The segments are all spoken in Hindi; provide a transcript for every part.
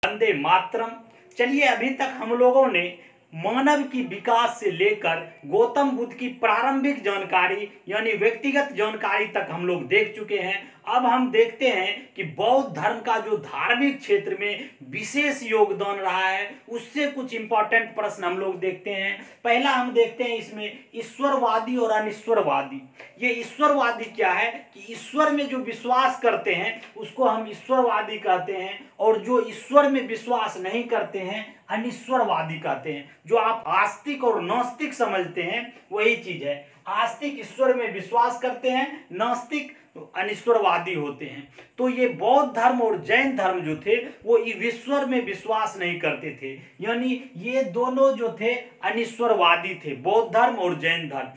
वंदे मातरम। चलिए, अभी तक हम लोगों ने मानव की विकास से लेकर गौतम बुद्ध की प्रारंभिक जानकारी यानी व्यक्तिगत जानकारी तक हम लोग देख चुके हैं। अब हम देखते हैं कि बौद्ध धर्म का जो धार्मिक क्षेत्र में विशेष योगदान रहा है उससे कुछ इंपॉर्टेंट प्रश्न हम लोग देखते हैं। पहला हम देखते हैं इसमें ईश्वरवादी और अनिश्वरवादी। ये ईश्वरवादी क्या है कि ईश्वर में जो विश्वास करते हैं उसको हम ईश्वरवादी कहते हैं, और जो ईश्वर में विश्वास नहीं करते हैं अनिश्वरवादी कहते हैं। जो आप आस्तिक और नास्तिक समझते हैं वही चीज है। आस्तिक ईश्वर में विश्वास करते हैं, नास्तिक अनिश्वरवादी होते हैं। तो ये बौद्ध धर्म और जैन धर्म जो थे वो ईश्वर में विश्वास नहीं करते थे, यानी ये दोनों जो थे अनिश्वरवादी थे, बौद्ध धर्म और जैन धर्म।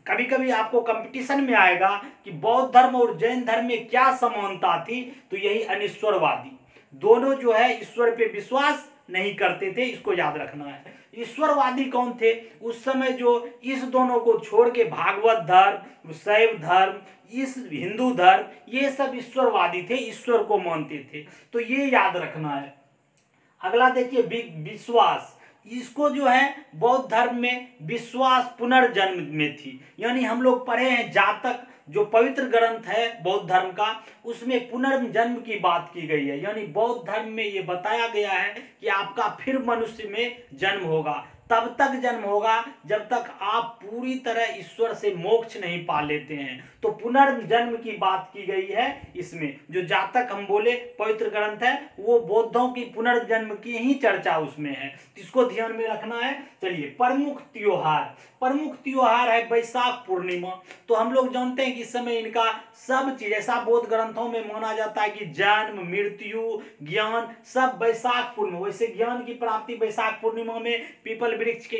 कभी कभी आपको कंपटीशन में आएगा कि बौद्ध धर्म और जैन धर्म में क्या समानता थी, तो यही अनिश्वरवादी। दोनों जो है ईश्वर पे विश्वास नहीं करते थे, इसको याद रखना है। ईश्वरवादी कौन थे उस समय? जो इस दोनों को छोड़ के भागवत धर्म, शैव धर्म, इस हिंदू धर्म, ये सब ईश्वरवादी थे, ईश्वर को मानते थे। तो ये याद रखना है। अगला देखिए विश्वास। इसको जो है बौद्ध धर्म में विश्वास पुनर्जन्म में थी, यानी हम लोग पढ़े हैं जातक जो पवित्र ग्रंथ है बौद्ध धर्म का, उसमें पुनर्जन्म की बात की गई है। यानी बौद्ध धर्म में ये बताया गया है कि आपका फिर मनुष्य में जन्म होगा। तब तक जन्म होगा जब तक आप पूरी तरह ईश्वर से मोक्ष नहीं पा लेते हैं। तो पुनर्जन्म की बात की गई है इसमें। जो जातक हम बोले पवित्र ग्रंथ है वो बौद्धों की पुनर्जन्म की ही चर्चा उसमें है, इसको ध्यान में रखना है। चलिए, प्रमुख त्योहार है वैशाख पूर्णिमा। तो हम लोग जानते हैं कि इस समय इनका सब चीज ऐसा बौद्ध ग्रंथों में माना जाता है कि जन्म, मृत्यु, ज्ञान सब वैशाख पूर्णिमा। वैसे ज्ञान की प्राप्ति वैशाख पूर्णिमा में पीपल वृक्ष के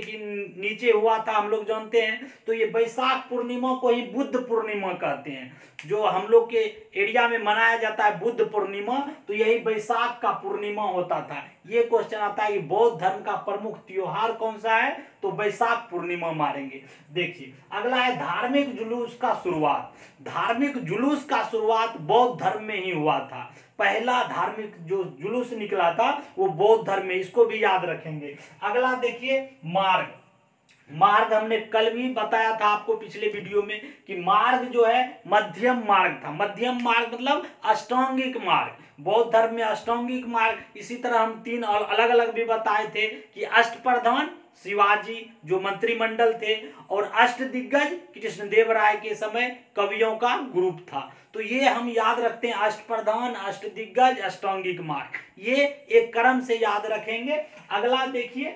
नीचे हुआ था, हम लोग जानते हैं। तो ये वैशाख पूर्णिमा को ही बुद्ध पूर्णिमा कहते हैं। जो हम लोग के एरिया में मनाया जाता है बुद्ध पूर्णिमा, तो यही वैशाख का पूर्णिमा होता था। ये क्वेश्चन आता है कि बौद्ध धर्म का प्रमुख त्योहार कौन सा है, तो वैशाख पूर्णिमा मारेंगे। देखिए, अगला है धार्मिक जुलूस का शुरुआत। धार्मिक जुलूस का शुरुआत बौद्ध धर्म में ही हुआ था। पहला धार्मिक जो जुलूस निकला था वो बौद्ध धर्म में, इसको भी याद रखेंगे। अगला देखिए मार्ग हमने कल भी बताया था आपको पिछले वीडियो में कि मार्ग जो है मध्यम मार्ग था। मध्यम मार्ग मतलब अष्टांगिक मार्ग। बौद्ध धर्म में अष्टांगिक मार्ग, इसी तरह हम तीन अलग अलग भी बताए थे कि अष्टप्रधान शिवाजी जो मंत्रिमंडल थे, और अष्टदिग्गज कृष्णदेव राय के समय कवियों का ग्रुप था। तो ये हम याद रखते हैं, अष्टप्रधान, अष्टदिग्गज, अष्टांगिक मार्ग, ये एक क्रम से याद रखेंगे। अगला देखिए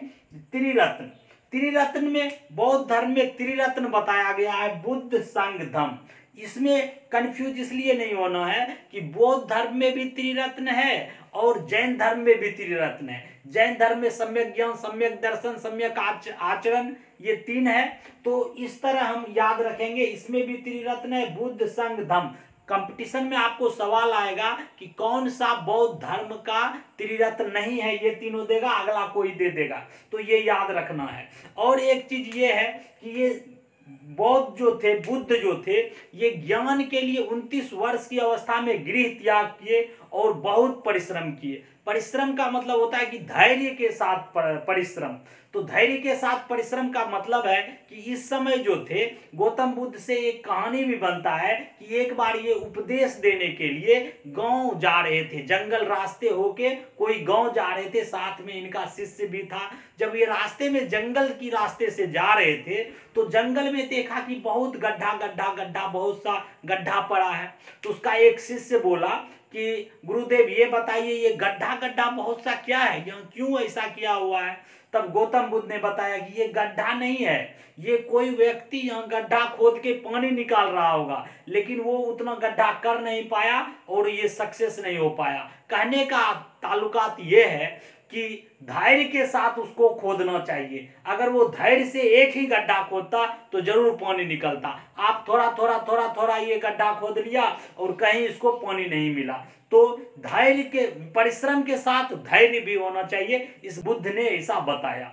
त्रिरत्न। त्रिरत्न में बौद्ध धर्म में त्रिरत्न बताया गया है बुद्ध, संघ, धम्म। इसमें कंफ्यूज इसलिए नहीं होना है कि बौद्ध धर्म में भी त्रिरत्न है और जैन धर्म में भी त्रिरत्न है। जैन धर्म में सम्यक ज्ञान, सम्यक दर्शन, सम्यक आचरण, ये तीन है। तो इस तरह हम याद रखेंगे, इसमें भी त्रिरत्न है बुद्ध, संघ, धम्म। कंपटीशन में आपको सवाल आएगा कि कौन सा बौद्ध धर्म का त्रिरत्न नहीं है, ये तीनों देगा, अगला कोई दे देगा। तो ये याद रखना है। और एक चीज ये है कि ये बौद्ध जो थे, बुद्ध जो थे, ये ज्ञान के लिए 29 वर्ष की अवस्था में गृह त्याग किए और बहुत परिश्रम किए। परिश्रम का मतलब होता है कि धैर्य के साथ परिश्रम। तो धैर्य के साथ परिश्रम का मतलब है कि इस समय जो थे गौतम बुद्ध से एक कहानी भी बनता है कि एक बार ये उपदेश देने के लिए गांव जा रहे थे, जंगल रास्ते होके कोई गांव जा रहे थे, साथ में इनका शिष्य भी था। जब ये रास्ते में जंगल की रास्ते से जा रहे थे तो जंगल में देखा कि बहुत गड्ढा बहुत सा गड्ढा पड़ा है। तो उसका एक शिष्य बोला कि गुरुदेव ये बताइए ये गड्ढा बहुत सा क्या है, यहाँ क्यों ऐसा किया हुआ है? तब गौतम बुद्ध ने बताया कि ये गड्ढा नहीं है, ये कोई व्यक्ति यहाँ गड्ढा खोद के पानी निकाल रहा होगा, लेकिन वो उतना गड्ढा कर नहीं पाया और ये सक्सेस नहीं हो पाया। कहने का ताल्लुकात ये है कि धैर्य के साथ उसको खोदना चाहिए। अगर वो धैर्य से एक ही गड्ढा खोदता तो जरूर पानी निकलता। आप थोड़ा ये गड्ढा खोद लिया और कहीं इसको पानी नहीं मिला। तो धैर्य के परिश्रम के साथ धैर्य भी होना चाहिए, इस बुद्ध ने ऐसा बताया।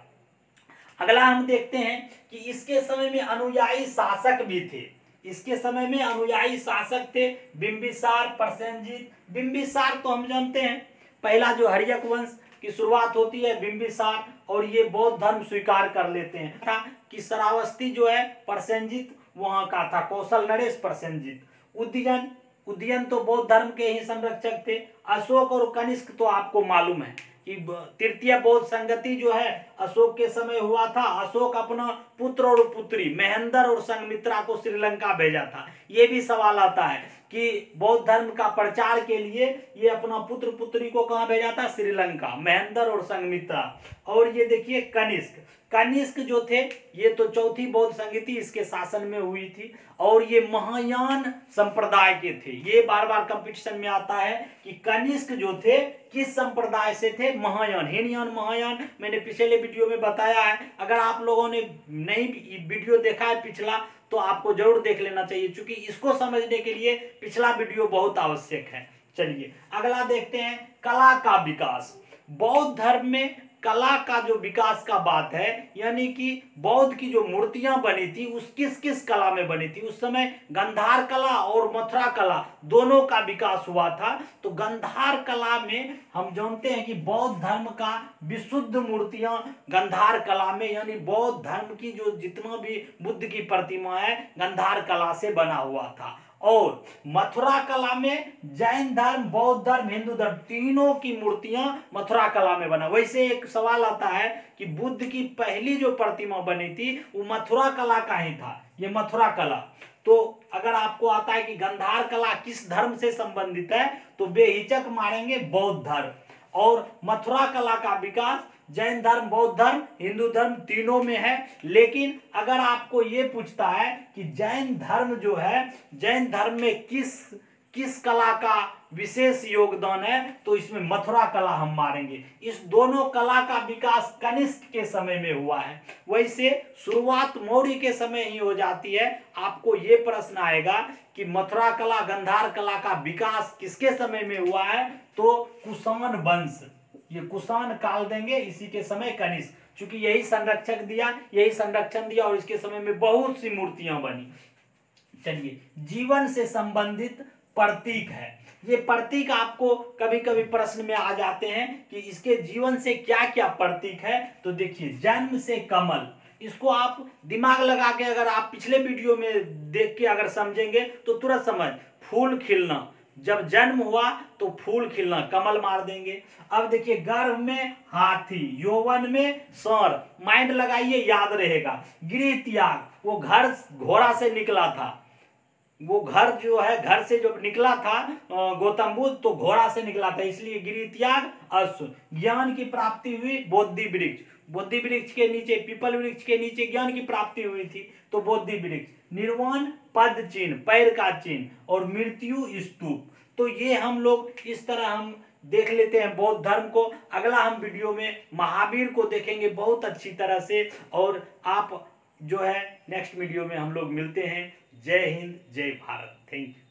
अगला हम देखते हैं कि इसके समय में अनुयायी शासक भी थे। इसके समय में अनुयायी शासक थे बिंबिसार, प्रसेनजीत। बिंबिसार तो हम जानते हैं पहला जो हर्यक वंश की शुरुआत होती है बिंबिसार, और ये बौद्ध धर्म स्वीकार कर लेते हैं। था कि श्रावस्ती जो है प्रसेनजित वहां का था, कौशल नरेश प्रसेनजित। उदयन उदयन तो बौद्ध धर्म के ही संरक्षक थे। अशोक और कनिष्क तो आपको मालूम है कि तृतीय बौद्ध संगति जो है अशोक के समय हुआ था। अशोक अपना पुत्र और पुत्री महेंद्र और संघमित्रा को श्रीलंका भेजा था। ये भी सवाल आता है कि बौद्ध धर्म का प्रचार के लिए ये अपना पुत्र पुत्री को कहां भेजा था? श्रीलंका, महेंद्र और संघमित्रा। और ये देखिए कनिष्क, कनिष्क जो थे ये तो चौथी बौद्ध संगति इसके शासन में हुई थी, और ये महायान संप्रदाय के थे। ये बार बार कंपटीशन में आता है कि कनिष्क जो थे किस संप्रदाय से थे? महायान, हीनयान महायान। मैंने पिछले वीडियो में बताया है, अगर आप लोगों ने नहीं वीडियो देखा है पिछला तो आपको जरूर देख लेना चाहिए, क्योंकि इसको समझने के लिए पिछला वीडियो बहुत आवश्यक है। चलिए अगला देखते हैं, कला का विकास। बौद्ध धर्म में कला का जो विकास का बात है, यानी कि बौद्ध की जो मूर्तियां बनी थी उस किस किस कला में बनी थी? उस समय गंधार कला और मथुरा कला दोनों का विकास हुआ था। तो गंधार कला में हम जानते हैं कि बौद्ध धर्म का विशुद्ध मूर्तियां गंधार कला में, यानी बौद्ध धर्म की जो जितना भी बुद्ध की प्रतिमा है गंधार कला से बना हुआ था। और मथुरा कला में जैन धर्म, बौद्ध धर्म, हिंदू धर्म तीनों की मूर्तियां मथुरा कला में बना। वैसे एक सवाल आता है कि बुद्ध की पहली जो प्रतिमा बनी थी वो मथुरा कला का ही था, ये मथुरा कला। तो अगर आपको आता है कि गंधार कला किस धर्म से संबंधित है तो बेहिचक मारेंगे बौद्ध धर्म। और मथुरा कला का विकास जैन धर्म, बौद्ध धर्म, हिंदू धर्म तीनों में है। लेकिन अगर आपको ये पूछता है कि जैन धर्म जो है, जैन धर्म में किस कला का विशेष योगदान है, तो इसमें मथुरा कला हम मारेंगे। इस दोनों कला का विकास कनिष्क के समय में हुआ है। वैसे शुरुआत मौर्य के समय ही हो जाती है। आपको ये प्रश्न आएगा कि मथुरा कला, गंधार कला का विकास किसके समय में हुआ है? तो कुषाण वंश, ये कुषाण काल देंगे, इसी के समय कनिष्क, क्योंकि यही संरक्षण दिया और इसके समय में बहुत सी मूर्तियां बनी। चलिए, जीवन से संबंधित प्रतीक है। ये प्रतीक आपको कभी कभी प्रश्न में आ जाते हैं कि इसके जीवन से क्या क्या प्रतीक है। तो देखिए, जन्म से कमल, इसको आप दिमाग लगा के अगर आप पिछले वीडियो में देख के अगर समझेंगे तो तुरंत समझ। फूल खिलना, जब जन्म हुआ तो फूल खिलना, कमल मार देंगे। अब देखिए, गर्भ में हाथी, यौवन में सांड, माइंड लगाइए याद रहेगा। गृह त्याग, वो घर घोड़ा से निकला था, वो घर जो है घर से जो निकला था गौतम बुद्ध तो घोड़ा से निकला था, इसलिए गृह त्याग अश्व। ज्ञान की प्राप्ति हुई बोधि वृक्ष, बोधि वृक्ष के नीचे, पीपल वृक्ष के नीचे ज्ञान की प्राप्ति हुई थी तो बोधि वृक्ष। निर्वाण पद चिन्ह, पैर का चिन्ह, और मृत्यु स्तूप। तो ये हम लोग इस तरह हम देख लेते हैं बौद्ध धर्म को। अगला हम वीडियो में महावीर को देखेंगे बहुत अच्छी तरह से। और आप जो है नेक्स्ट वीडियो में हम लोग मिलते हैं। जय हिंद, जय भारत, थैंक यू।